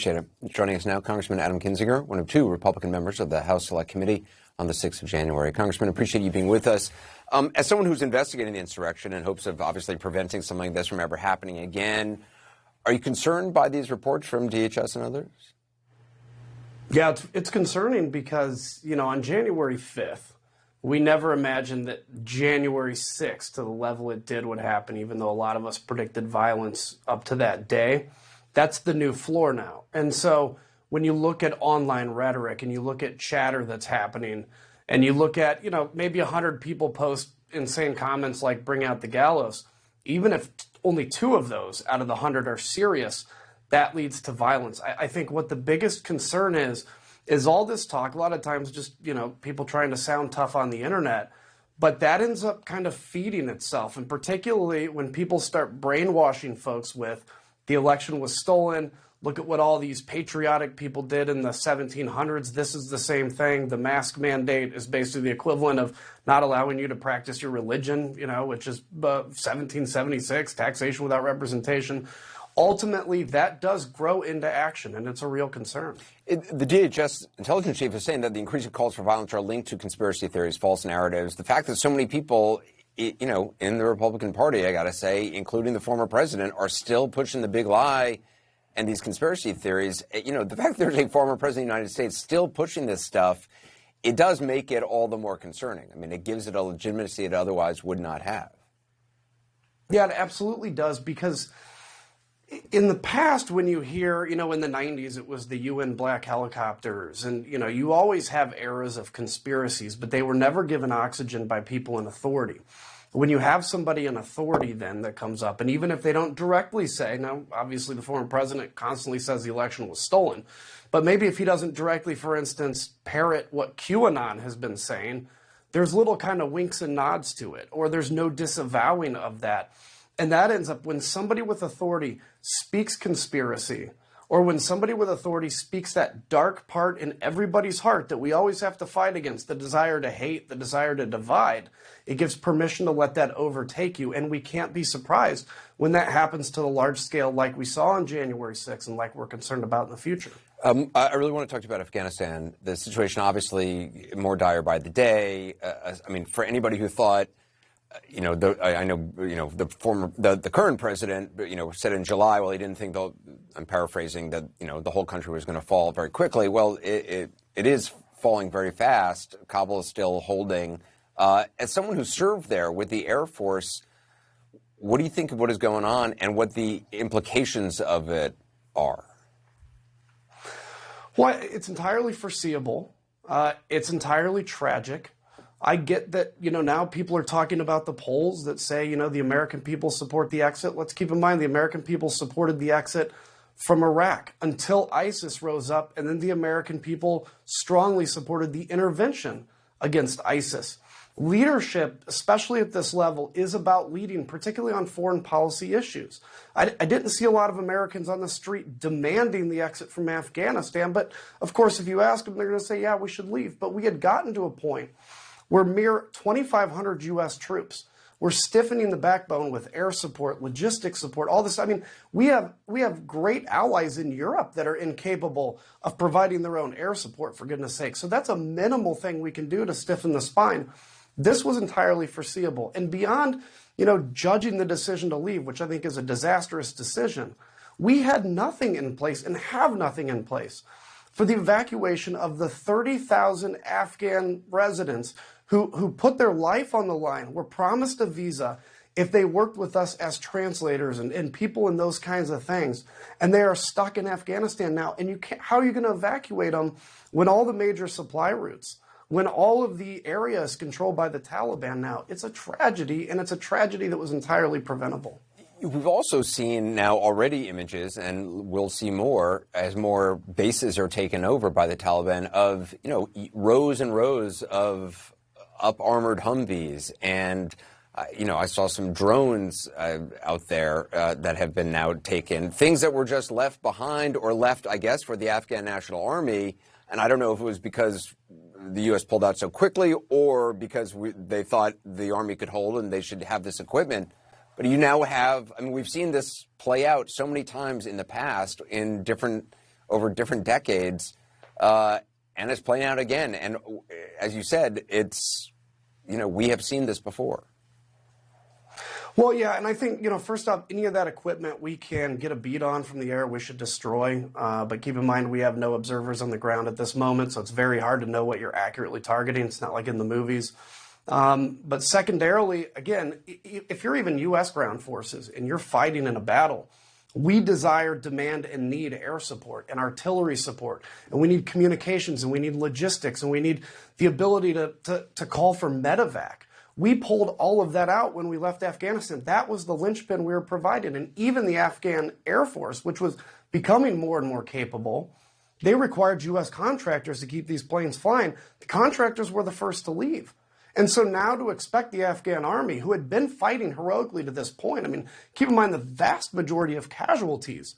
Appreciate it. Joining us now, Congressman Adam Kinzinger, one of two Republican members of the House Select Committee on the 6th of January. Congressman, appreciate you being with us. As someone who's investigating the insurrection in hopes of obviously preventing something like this from ever happening again, are you concerned by these reports from DHS and others? Yeah, it's concerning because, on January 5th, we never imagined that January 6th, to the level it did, would happen, even though a lot of us predicted violence up to that day. That's the new floor now. And so when you look at online rhetoric and you look at chatter that's happening and you look at, maybe 100 people post insane comments like bring out the gallows, even if only 2 of those out of the 100 are serious, that leads to violence. I think what the biggest concern is all this talk, a lot of times just, people trying to sound tough on the internet, but that ends up kind of feeding itself. And particularly when people start brainwashing folks with the election was stolen, look at what all these patriotic people did in the 1700s. This is the same thing. The mask mandate is basically the equivalent of not allowing you to practice your religion, which is 1776, taxation without representation. Ultimately, that does grow into action, and it's a real concern. The DHS intelligence chief is saying that the increasing calls for violence are linked to conspiracy theories, false narratives. The fact that so many people, in the Republican Party, I got to say, including the former president, are still pushing the big lie and these conspiracy theories. The fact that there's a former president of the United States still pushing this stuff, it does make it all the more concerning. I mean, it gives it a legitimacy it otherwise would not have. Yeah, it absolutely does, because in the past, when you hear, in the 90s, it was the UN black helicopters. And, you always have eras of conspiracies, but they were never given oxygen by people in authority. When you have somebody in authority then that comes up, and even if they don't directly say, now, obviously the former president constantly says the election was stolen, but maybe if he doesn't directly, for instance, parrot what QAnon has been saying, there's little kind of winks and nods to it, or there's no disavowing of that. And that ends up when somebody with authority speaks conspiracy, or when somebody with authority speaks that dark part in everybody's heart that we always have to fight against, the desire to hate, the desire to divide, it gives permission to let that overtake you. And we can't be surprised when that happens to the large scale like we saw on January 6th and like we're concerned about in the future. I really want to talk to you about Afghanistan. The situation obviously more dire by the day. For anybody who thought, the current president, said in July, well, he didn't think I'm paraphrasing, that, the whole country was going to fall very quickly. Well, it is falling very fast. Kabul is still holding. As someone who served there with the Air Force, what do you think of what is going on and what the implications of it are? Well, it's entirely foreseeable. It's entirely tragic. I get that, now people are talking about the polls that say, the American people support the exit. Let's keep in mind the American people supported the exit from Iraq until ISIS rose up, and then the American people strongly supported the intervention against ISIS. Leadership, especially at this level, is about leading, particularly on foreign policy issues. I didn't see a lot of Americans on the street demanding the exit from Afghanistan, but of course, if you ask them, they're going to say, yeah, we should leave. But we had gotten to a point where mere 2,500 U.S. troops were stiffening the backbone with air support, logistics support, all this. We have great allies in Europe that are incapable of providing their own air support, for goodness sake. So that's a minimal thing we can do to stiffen the spine. This was entirely foreseeable. And beyond, judging the decision to leave, which I think is a disastrous decision, we had nothing in place and have nothing in place for the evacuation of the 30,000 Afghan residents who put their life on the line, were promised a visa if they worked with us as translators and people and those kinds of things. And they are stuck in Afghanistan now. And how are you going to evacuate them when all the major supply routes, when all of the area is controlled by the Taliban now? It's a tragedy, and it's a tragedy that was entirely preventable. We've also seen now already images, and we'll see more as more bases are taken over by the Taliban, of, rows and rows of up-armored Humvees. And, I saw some drones out there that have been now taken, things that were just left behind or left, I guess, for the Afghan National Army. And I don't know if it was because the U.S. pulled out so quickly or because they thought the Army could hold and they should have this equipment. But you now have, we've seen this play out so many times in the past in different over different decades, and it's playing out again. And as you said, it's, we have seen this before. Well, yeah, and I think, first off, any of that equipment we can get a beat on from the air, we should destroy. But keep in mind, we have no observers on the ground at this moment, so it's very hard to know what you're accurately targeting. It's not like in the movies. But secondarily, again, if you're even U.S. ground forces and you're fighting in a battle, we desire, demand, and need air support and artillery support. And we need communications, and we need logistics, and we need the ability to call for medevac. We pulled all of that out when we left Afghanistan. That was the linchpin we were provided. And even the Afghan Air Force, which was becoming more and more capable, they required U.S. contractors to keep these planes flying. The contractors were the first to leave. And so now to expect the Afghan army, who had been fighting heroically to this point, keep in mind the vast majority of casualties,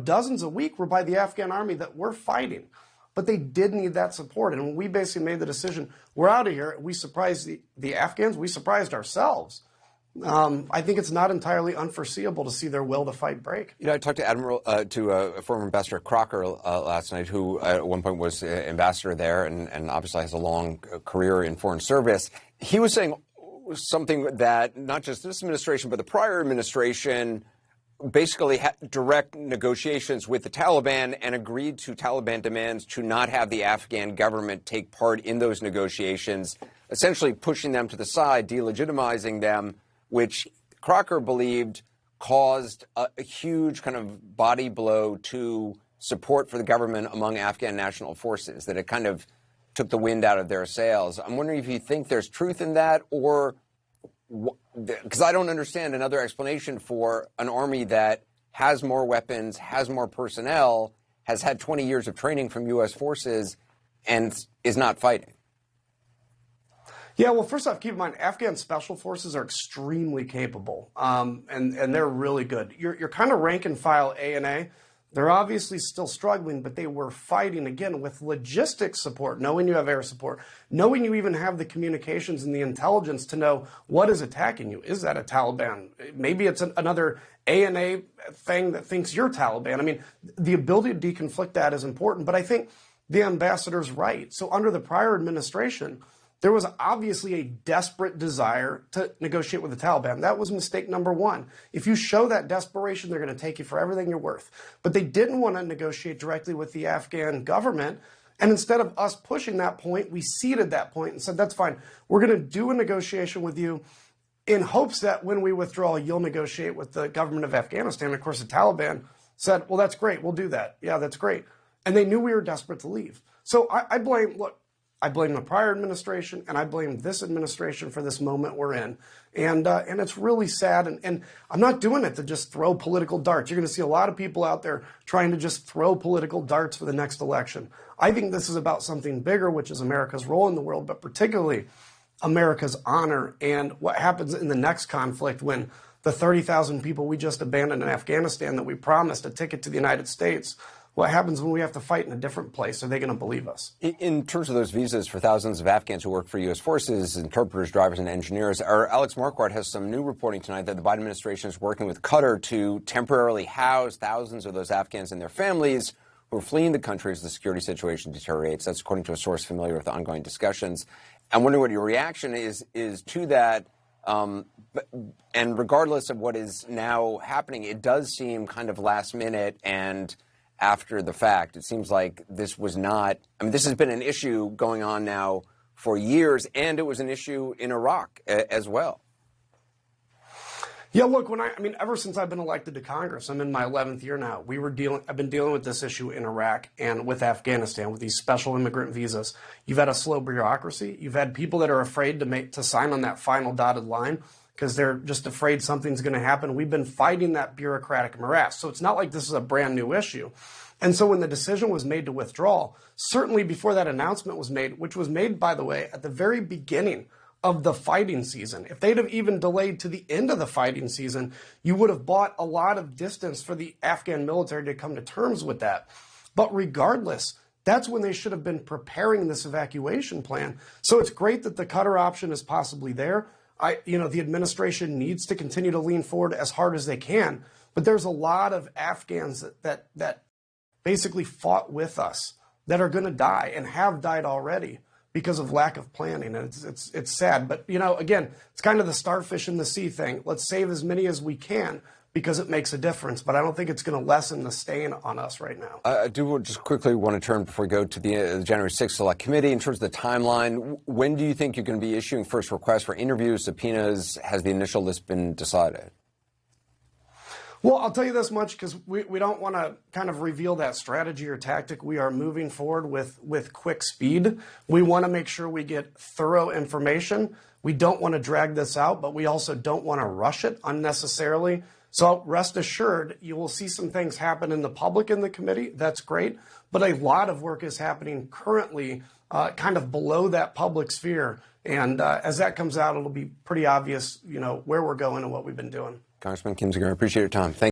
dozens a week were by the Afghan army that were fighting. But they did need that support. And when we basically made the decision, we're out of here, we surprised the Afghans, we surprised ourselves. I think it's not entirely unforeseeable to see their will to fight break. I talked to former Ambassador Crocker last night, who at one point was ambassador there and obviously has a long career in foreign service. He was saying something that not just this administration, but the prior administration basically had direct negotiations with the Taliban and agreed to Taliban demands to not have the Afghan government take part in those negotiations, essentially pushing them to the side, delegitimizing them, which Crocker believed caused a huge kind of body blow to support for the government among Afghan national forces, that it kind of took the wind out of their sails. I'm wondering if you think there's truth in that, or because I don't understand another explanation for an army that has more weapons, has more personnel, has had 20 years of training from U.S. forces, and is not fighting. Yeah, well, first off, keep in mind, Afghan special forces are extremely capable, and they're really good. You're kind of rank and file A and A. They're obviously still struggling, but they were fighting, again, with logistics support, knowing you have air support, knowing you even have the communications and the intelligence to know what is attacking you. Is that a Taliban? Maybe it's another A&A thing that thinks you're Taliban. The ability to deconflict that is important, but I think the ambassador's right. So under the prior administration, there was obviously a desperate desire to negotiate with the Taliban. That was mistake number one. If you show that desperation, they're going to take you for everything you're worth. But they didn't want to negotiate directly with the Afghan government. And instead of us pushing that point, we ceded that point and said, that's fine. We're going to do a negotiation with you in hopes that when we withdraw, you'll negotiate with the government of Afghanistan. And of course, the Taliban said, well, that's great. We'll do that. Yeah, that's great. And they knew we were desperate to leave. So I blame the prior administration, and I blame this administration for this moment we're in. And it's really sad. And I'm not doing it to just throw political darts. You're going to see a lot of people out there trying to just throw political darts for the next election. I think this is about something bigger, which is America's role in the world, but particularly America's honor and what happens in the next conflict when the 30,000 people we just abandoned in Afghanistan that we promised a ticket to the United States, what happens when we have to fight in a different place? Are they going to believe us? In terms of those visas for thousands of Afghans who work for U.S. forces, interpreters, drivers, and engineers, our Alex Marquardt has some new reporting tonight that the Biden administration is working with Qatar to temporarily house thousands of those Afghans and their families who are fleeing the country as the security situation deteriorates. That's according to a source familiar with the ongoing discussions. I'm wondering what your reaction is to that. And regardless of what is now happening, it does seem kind of last minute and after the fact. It seems like this was not, this has been an issue going on now for years, and it was an issue in Iraq as well. Yeah, look, ever since I've been elected to Congress, I'm in my 11th year now. I've been dealing with this issue in Iraq and with Afghanistan with these special immigrant visas. You've had a slow bureaucracy. You've had people that are afraid to sign on that final dotted line because they're just afraid something's going to happen. We've been fighting that bureaucratic morass. So it's not like this is a brand new issue. And so when the decision was made to withdraw, certainly before that announcement was made, which was made, by the way, at the very beginning of the fighting season, if they'd have even delayed to the end of the fighting season, you would have bought a lot of distance for the Afghan military to come to terms with that. But regardless, that's when they should have been preparing this evacuation plan. So it's great that the Qatar option is possibly there. The administration needs to continue to lean forward as hard as they can. But there's a lot of Afghans that basically fought with us that are going to die and have died already because of lack of planning. And it's sad. But, again, it's kind of the starfish in the sea thing. Let's save as many as we can because it makes a difference. But I don't think it's going to lessen the strain on us right now. I do just quickly want to turn before we go to the January 6th Select Committee. In terms of the timeline, when do you think you're going to be issuing first requests for interviews, subpoenas? Has the initial list been decided? Well, I'll tell you this much because we don't want to kind of reveal that strategy or tactic. We are moving forward with quick speed. We want to make sure we get thorough information. We don't want to drag this out, but we also don't want to rush it unnecessarily. So rest assured, you will see some things happen in the public in the committee. That's great. But a lot of work is happening currently kind of below that public sphere. And as that comes out, it'll be pretty obvious, where we're going and what we've been doing. Congressman Kinzinger, I appreciate your time. Thank you.